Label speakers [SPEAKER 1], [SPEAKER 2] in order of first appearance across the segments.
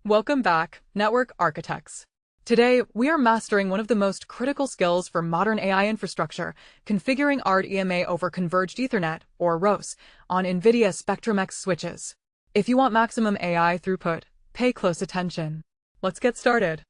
[SPEAKER 1] Welcome back, network architects. Today, we are mastering one of the most critical skills for modern AI infrastructure, configuring RDMA over Converged Ethernet, or RoCE, on NVIDIA Spectrum-X switches. If you want maximum AI throughput, pay close attention. Let's get started.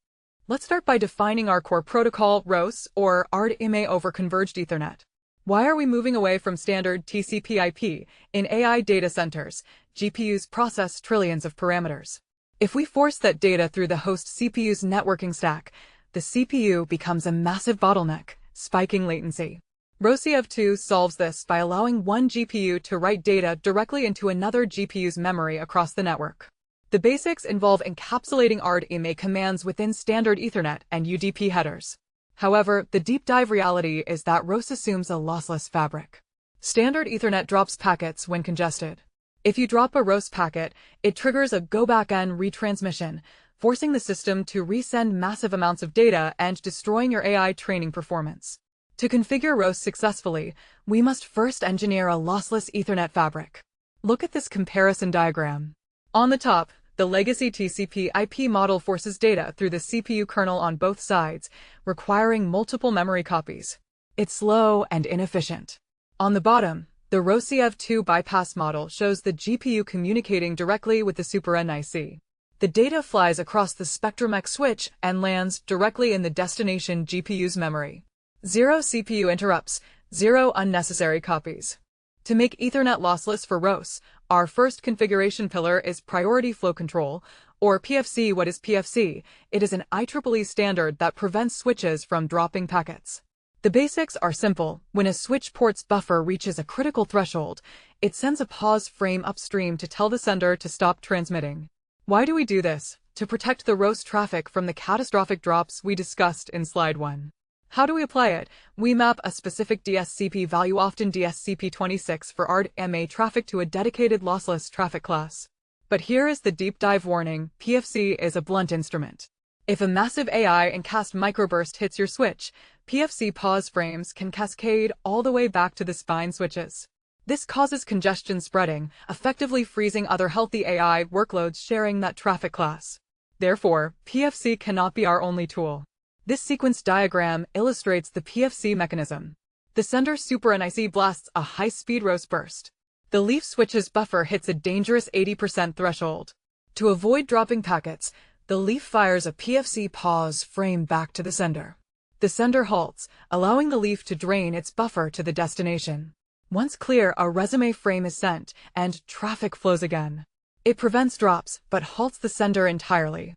[SPEAKER 1] Let's start by defining our core protocol, RoCE, or RDMA over Converged Ethernet. Why are we moving away from standard TCP/IP? In AI data centers, GPUs process trillions of parameters. If we force that data through the host CPU's networking stack, the CPU becomes a massive bottleneck, spiking latency. RoCE solves this by allowing one GPU to write data directly into another GPU's memory across the network. The basics involve encapsulating RDMA commands within standard Ethernet and UDP headers. However, the deep dive reality is that RoCE assumes a lossless fabric. Standard Ethernet drops packets when congested. If you drop a RoCE packet, it triggers a go-back-N retransmission, forcing the system to resend massive amounts of data and destroying your AI training performance. To configure RoCE successfully, we must first engineer a lossless Ethernet fabric. Look at this comparison diagram. On the top, the legacy TCP/IP model forces data through the CPU kernel on both sides, requiring multiple memory copies. It's slow and inefficient. On the bottom, the RoCE bypass model shows the GPU communicating directly with the SuperNIC. The data flies across the Spectrum-X switch and lands directly in the destination GPU's memory. Zero CPU interrupts, zero unnecessary copies. To make Ethernet lossless for RoCE, our first configuration pillar is Priority Flow Control, or PFC. What is PFC? It is an IEEE standard that prevents switches from dropping packets. The basics are simple. When a switch port's buffer reaches a critical threshold, it sends a pause frame upstream to tell the sender to stop transmitting. Why do we do this? To protect the RoCE traffic from the catastrophic drops we discussed in slide 1. How do we apply it? We map a specific DSCP value, often DSCP26, for RDMA traffic to a dedicated lossless traffic class. But here is the deep dive warning: PFC is a blunt instrument. If a massive AI encast microburst hits your switch, PFC pause frames can cascade all the way back to the spine switches. This causes congestion spreading, effectively freezing other healthy AI workloads sharing that traffic class. Therefore, PFC cannot be our only tool. This sequence diagram illustrates the PFC mechanism. The sender SuperNIC blasts a high-speed RoCE burst. The leaf switch's buffer hits a dangerous 80% threshold. To avoid dropping packets, the leaf fires a PFC pause frame back to the sender. The sender halts, allowing the leaf to drain its buffer to the destination. Once clear, a resume frame is sent, and traffic flows again. It prevents drops, but halts the sender entirely.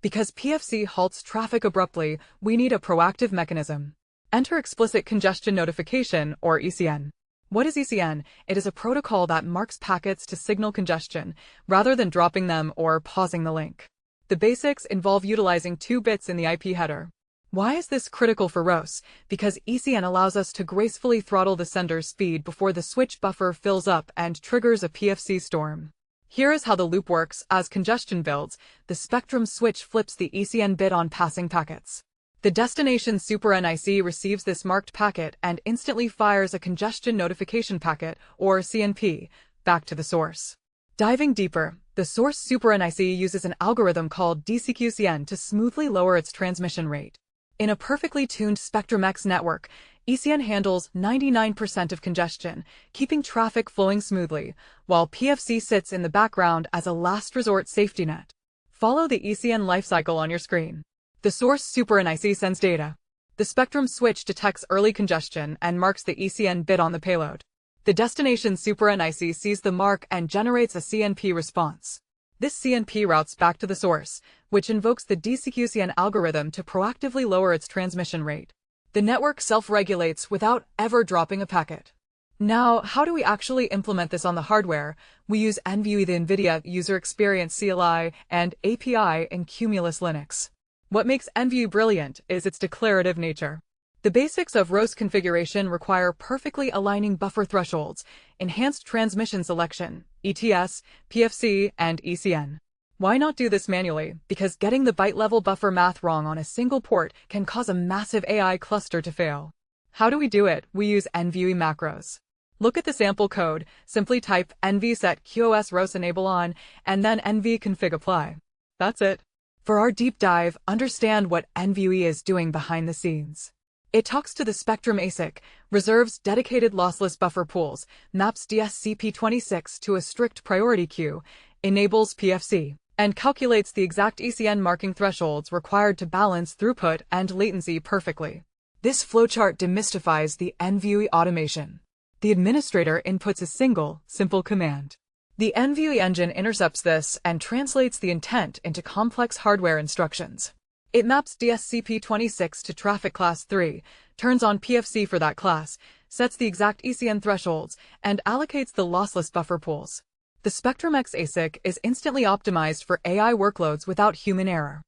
[SPEAKER 1] Because PFC halts traffic abruptly, we need a proactive mechanism. Enter Explicit Congestion Notification, or ECN. What is ECN? It is a protocol that marks packets to signal congestion, rather than dropping them or pausing the link. The basics involve utilizing 2 bits in the IP header. Why is this critical for RoCE? Because ECN allows us to gracefully throttle the sender's speed before the switch buffer fills up and triggers a PFC storm. Here is how the loop works. As congestion builds, the Spectrum switch flips the ECN bit on passing packets. The destination SuperNIC receives this marked packet and instantly fires a congestion notification packet, or CNP, back to the source. Diving deeper, the source SuperNIC uses an algorithm called DCQCN to smoothly lower its transmission rate. In a perfectly tuned Spectrum-X network, ECN handles 99% of congestion, keeping traffic flowing smoothly, while PFC sits in the background as a last resort safety net. Follow the ECN lifecycle on your screen. The source SuperNIC sends data. The Spectrum switch detects early congestion and marks the ECN bit on the payload. The destination SuperNIC sees the mark and generates a CNP response. This CNP routes back to the source, which invokes the DCQCN algorithm to proactively lower its transmission rate. The network self-regulates without ever dropping a packet. Now, how do we actually implement this on the hardware? We use NVIDIA, the NVIDIA User Experience CLI, and API in Cumulus Linux. What makes NVIDIA brilliant is its declarative nature. The basics of RoCE configuration require perfectly aligning buffer thresholds, enhanced transmission selection, ETS, PFC, and ECN. Why not do this manually? Because getting the byte-level buffer math wrong on a single port can cause a massive AI cluster to fail. How do we do it? We use NVIDIA macros. Look at the sample code. Simply type nv set QoS RoCE enable on, and then nv config apply. That's it. For our deep dive, understand what NVIDIA is doing behind the scenes. It talks to the Spectrum ASIC, reserves dedicated lossless buffer pools, maps DSCP26 to a strict priority queue, enables PFC, and calculates the exact ECN marking thresholds required to balance throughput and latency perfectly. This flowchart demystifies the NVIDIA automation. The administrator inputs a single, simple command. The NVIDIA engine intercepts this and translates the intent into complex hardware instructions. It maps DSCP26 to traffic class 3, turns on PFC for that class, sets the exact ECN thresholds, and allocates the lossless buffer pools. The Spectrum-X ASIC is instantly optimized for AI workloads without human error.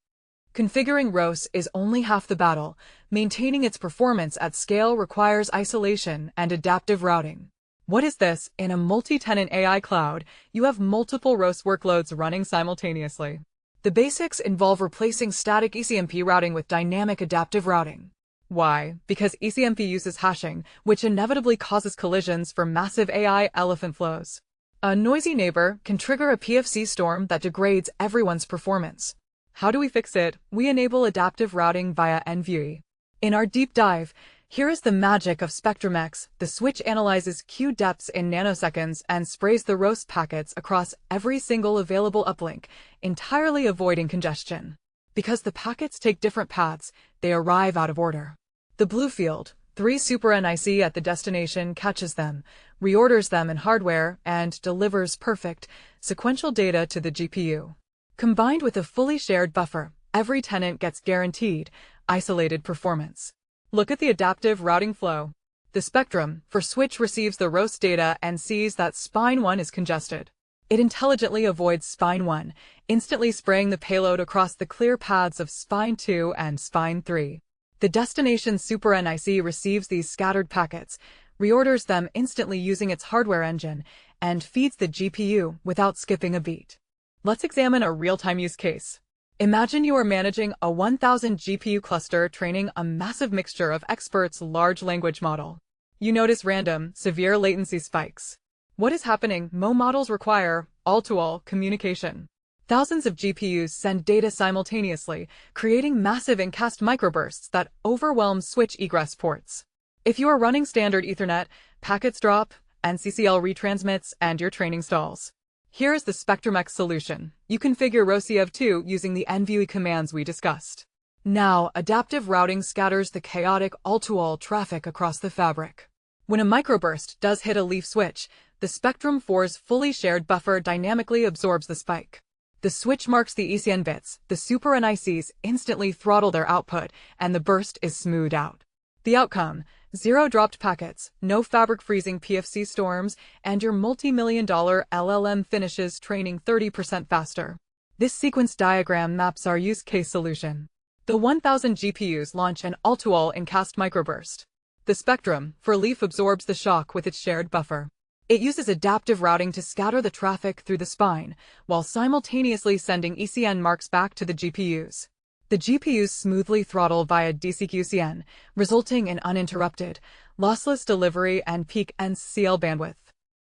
[SPEAKER 1] Configuring RoCE is only half the battle. Maintaining its performance at scale requires isolation and adaptive routing. What is this? In a multi-tenant AI cloud, you have multiple RoCE workloads running simultaneously. The basics involve replacing static ECMP routing with dynamic adaptive routing. Why? Because ECMP uses hashing, which inevitably causes collisions for massive AI elephant flows. A noisy neighbor can trigger a PFC storm that degrades everyone's performance. How do we fix it? We enable adaptive routing via NVIDIA. In our deep dive, here is the magic of Spectrum-X. The switch analyzes queue depths in nanoseconds and sprays the RoCE packets across every single available uplink, entirely avoiding congestion. Because the packets take different paths, they arrive out of order. The blue field, 3 Super NIC at the destination, catches them, reorders them in hardware, and delivers perfect, sequential data to the GPU. Combined with a fully shared buffer, every tenant gets guaranteed, isolated performance. Look at the adaptive routing flow. The Spectrum for switch receives the RoCE data and sees that spine 1 is congested. It intelligently avoids spine 1, instantly spraying the payload across the clear paths of spine 2 and spine 3. The destination Super NIC receives these scattered packets, reorders them instantly using its hardware engine, and feeds the GPU without skipping a beat. Let's examine a real-time use case. Imagine you are managing a 1,000 GPU cluster training a massive mixture of experts' large language model. You notice random, severe latency spikes. What is happening? Models require all-to-all communication. Thousands of GPUs send data simultaneously, creating massive encast microbursts that overwhelm switch egress ports. If you are running standard Ethernet, packets drop, NCCL retransmits, and your training stalls. Here is the Spectrum-X solution. You configure RoCE of 2 using the NVIDIA commands we discussed. Now, adaptive routing scatters the chaotic all-to-all traffic across the fabric. When a microburst does hit a leaf switch, the Spectrum-4's fully shared buffer dynamically absorbs the spike. The switch marks the ECN bits, the Super NICs instantly throttle their output, and the burst is smoothed out. The outcome: 0 dropped packets, no fabric freezing PFC storms, and your multi-million-dollar LLM finishes training 30% faster. This sequence diagram maps our use case solution. The 1,000 GPUs launch an all-to-all encast microburst. The Spectrum for leaf absorbs the shock with its shared buffer. It uses adaptive routing to scatter the traffic through the spine, while simultaneously sending ECN marks back to the GPUs. The GPUs smoothly throttle via DCQCN, resulting in uninterrupted, lossless delivery and peak NCCL bandwidth.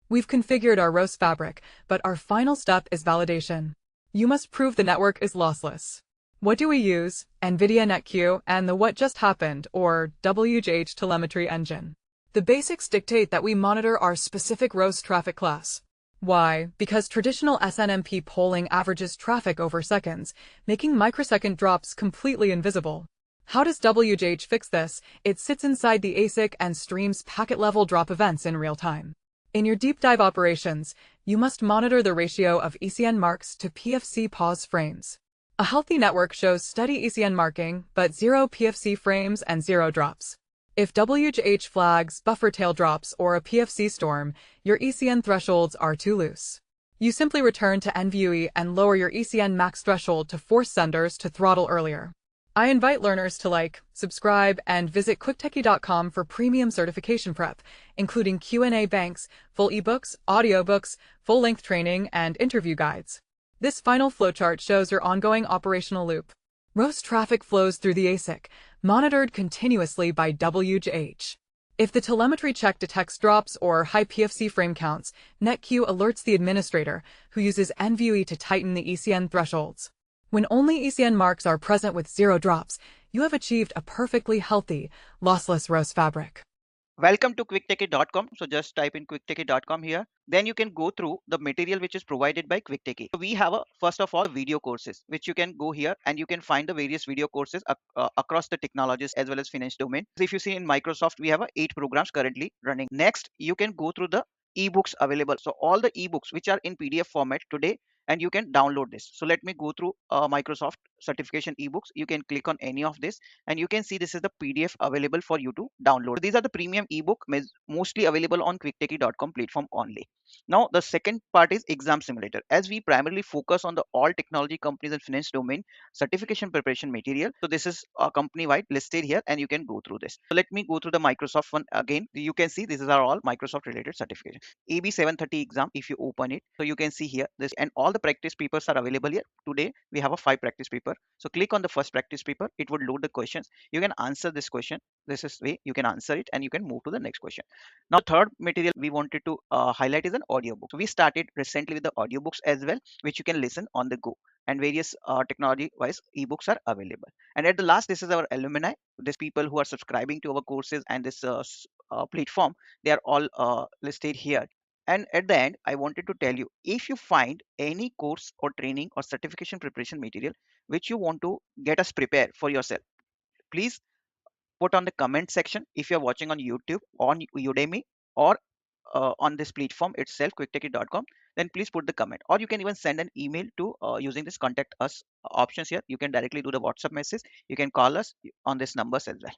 [SPEAKER 1] We've configured our RoCE fabric, but our final step is validation. You must prove the network is lossless. What do we use? NVIDIA NetQ and the What Just Happened, or WJH telemetry engine. The basics dictate that we monitor our specific RoCE traffic class. Why? Because traditional SNMP polling averages traffic over seconds, making microsecond drops completely invisible. How does WJH fix this? It sits inside the ASIC and streams packet-level drop events in real time. In your deep dive operations, you must monitor the ratio of ECN marks to PFC pause frames. A healthy network shows steady ECN marking, but 0 PFC frames and 0 drops. If WJH flags buffer tail drops or a PFC storm, your ECN thresholds are too loose. You simply return to NVIDIA and lower your ECN max threshold to force senders to throttle earlier. I invite learners to like, subscribe, and visit quicktechie.com for premium certification prep, including Q&A banks, full ebooks, audiobooks, full-length training, and interview guides. This final flowchart shows your ongoing operational loop. RoCE traffic flows through the ASIC, monitored continuously by WJH. If the telemetry check detects drops or high PFC frame counts, NetQ alerts the administrator, who uses NVIDIA to tighten the ECN thresholds. When only ECN marks are present with 0 drops, you have achieved a perfectly healthy, lossless RoCE fabric.
[SPEAKER 2] Welcome to quicktechie.com. So just type in quicktechie.com here. Then you can go through the material which is provided by Quicktechie. So we have first of all video courses which you can go here and you can find the various video courses across the technologies as well as finance domain. So if you see in Microsoft, we have 8 programs currently running. Next, you can go through the ebooks available. So all the ebooks which are in PDF format today, and you can download this. So let me go through Microsoft certification ebooks. You can click on any of this and you can see this is the PDF available for you to download. So these are the premium ebook mostly available on quicktechie.com platform only. Now the second part is exam simulator. As we primarily focus on the all technology companies and finance domain certification preparation material, so this is company wide listed here and you can go through this. So let me go through the Microsoft one again. You can see these are all Microsoft related certification. AB 730 exam, if you open it, so you can see here this, and all the practice papers are available here. Today we have a 5 practice paper. So click on the first practice paper, it would load the questions. You can answer this question. This is way you can answer it and you can move to the next question. Now third material we wanted to highlight is an audiobook. So we started recently with the audiobooks as well, which you can listen on the go, and various technology wise ebooks are available. And at the last, this is our alumni. These people who are subscribing to our courses and this platform, they are all listed here. And at the end, I wanted to tell you, if you find any course or training or certification preparation material which you want to get us prepare for yourself, please put on the comment section. If you're watching on YouTube, on Udemy, or on this platform itself, quicktechie.com, then please put the comment, or you can even send an email to using this contact us options here. You can directly do the WhatsApp message. You can call us on this numbers as well.